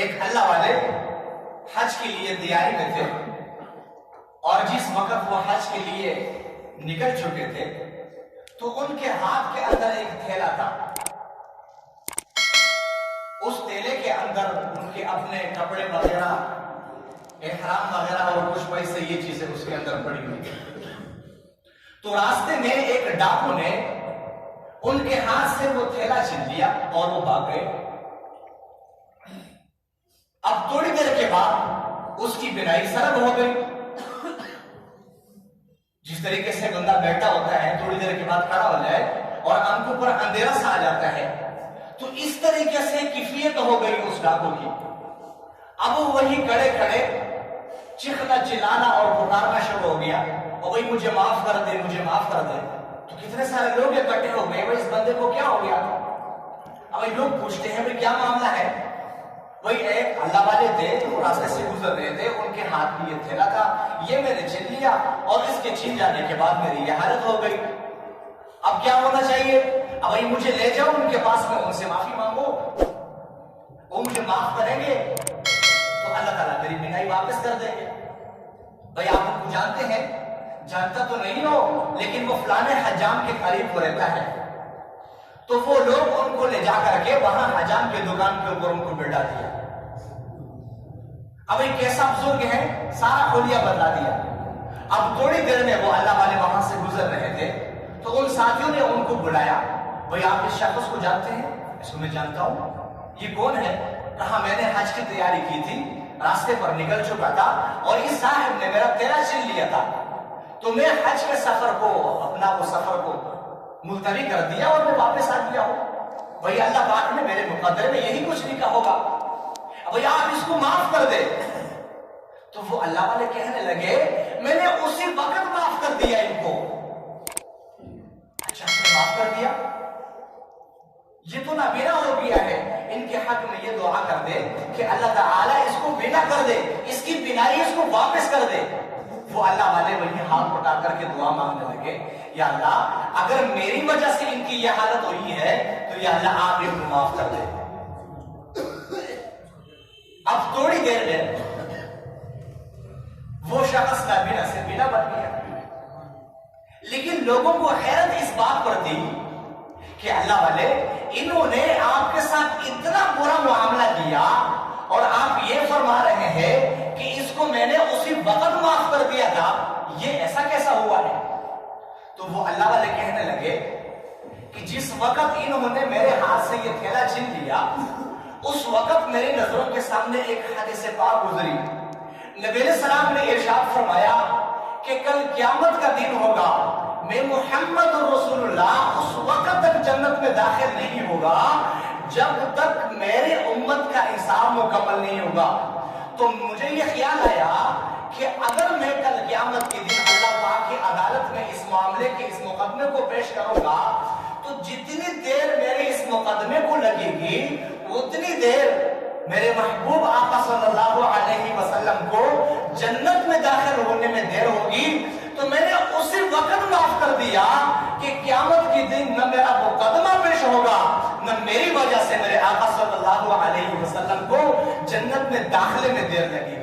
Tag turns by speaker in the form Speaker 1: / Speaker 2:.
Speaker 1: ایک اللہ والے حج کے لیے تیاری میں تھے، اور جس وقت وہ حج کے لیے نکل چکے تھے تو ان کے ہاتھ کے اندر ایک تھیلا تھا۔ اس تھیلے کے اندر ان کے اپنے کپڑے وغیرہ، احرام وغیرہ اور کچھ پیسے، یہ چیزیں اس کے اندر پڑی ہوئی تھی۔ تو راستے میں ایک ڈاکو نے ان کے ہاتھ سے وہ تھیلا چھین لیا اور وہ بھاگ گئے۔ اب تھوڑی دیر کے بعد اس کی بینائی سرد ہو گئی۔ جس طریقے سے بندہ بیٹھا ہوتا ہے، تھوڑی دیر کے بعد کھڑا ہو جائے اور آنکھوں پر اندھیرا سا آ جاتا ہے، تو اس طریقے سے کیفیت ہو گئی اس ڈاکو کی۔ اب وہی کھڑے کھڑے چیخنا چلانا اور پکارنا شروع ہو گیا، اور وہی مجھے معاف کر دے، مجھے معاف کر دے۔ تو کتنے سارے لوگ اکٹھے ہو گئے، اس بندے کو کیا ہو گیا؟ اب لوگ پوچھتے ہیں کیا معاملہ ہے؟ وہی ایک اللہ والے تھے، وہ راستے سے گزر رہے تھے، ان کے ہاتھ میں یہ تھیلا تھا، یہ میں نے چھین لیا، اور اس کے چھین جانے کے بعد میری یہ حالت ہو گئی۔ اب کیا ہونا چاہیے؟ اب مجھے لے جاؤ ان کے پاس میں، ان سے معافی مانگو، وہ مجھے معاف کریں گے تو اللہ تعالیٰ میری بینائی واپس کر دیں گے۔ بھائی آپ ان کو جانتے ہیں؟ جانتا تو نہیں ہو، لیکن وہ فلانے حجام کے قریب وہ رہتا ہے۔ تو وہ لوگ ان کو لے جا کر کے وہاں حجام کے دکان کے اوپر ان کو بٹھا دیا۔ اب ایک کیسا بزرگ ہے، سارا خلیہ بدلا دیا۔ اب تھوڑی دیر میں وہ اللہ والے وہاں سے گزر رہے تھے، تو ان ساتھیوں نے ان کو بلایا، بھائی آپ اس شخص کو جانتے ہیں؟ اس کو میں جانتا ہوں۔ یہ کون ہے؟ کہا میں نے حج کی تیاری کی تھی، راستے پر نکل چکا تھا، اور اس صاحب نے میرا تھیلا چھین لیا تھا، تو میں حج کے سفر کو، اپنا وہ سفر کو ملتوی کر دیا اور میں واپس آ گیا ہوں۔ بھائی اللہ پاک نے میرے مقدر میں یہی کچھ لکھا ہوگا، بھائی آپ اس کو معاف کر دے۔ تو وہ اللہ والے کہنے لگے میں نے اسی وقت معاف کر دیا ان کو۔ اچھا معاف کر دیا؟ یہ تو نابینا ہو گیا ہے، ان کے حق میں یہ دعا کر دے کہ اللہ تعالیٰ اس کو بینا کر دے، اس کی بینائی اس کو واپس کر دے۔ وہ اللہ والے وہی ہاتھ اٹھا کر کے دعا مانگنے لگے، یا اللہ اگر میری وجہ سے ان کی یہ حالت ہوئی ہے تو یا اللہ آپ ان کو معاف کر دے۔ اب تھوڑی دیر میں وہ شخص نابینا سے بینا بن گیا، لیکن لوگوں کو حیرت اس بات پر تھی کہ اللہ والے انہوں نے آپ کے ساتھ اتنا برا معاملہ کیا، اور آپ یہ فرما رہے ہیں کہ اس کو میں نے اسی وقت معاف کر دیا تھا، یہ ایسا کیسا ہوا ہے؟ تو وہ اللہ والے کہنے لگے کہ جس وقت انہوں نے میرے ہاتھ سے یہ تھیلا چھین لیا، اس وقت میری نظروں کے سامنے ایک حدیث پاک گزری۔ نبی علیہ السلام نے ارشاد فرمایا کہ کل قیامت کا دن ہوگا، میں محمد رسول اللہ اس وقت تک جنت میں داخل نہیں ہوگا جب تک میرے امت کا حساب مکمل نہیں ہوگا۔ تو مجھے یہ خیال آیا کہ اگر میں کل قیامت کے دن اللہ پاک کی عدالت میں اس معاملے کے اس مقدمے کو پیش کروں گا، تو جتنی دیر میرے اس مقدمے کو لگے گی اتنی دیر میرے محبوب آقا صلی اللہ علیہ وسلم کو جنت میں داخل ہونے میں دیر ہوگی۔ تو میں نے اسی وقت معاف کر دیا کہ قیامت کے دن نہ میرا مقدمہ پیش ہوگا، نہ میری وجہ سے میرے آقا صلی اللہ علیہ وسلم کو جنت میں داخلے میں دیر لگی۔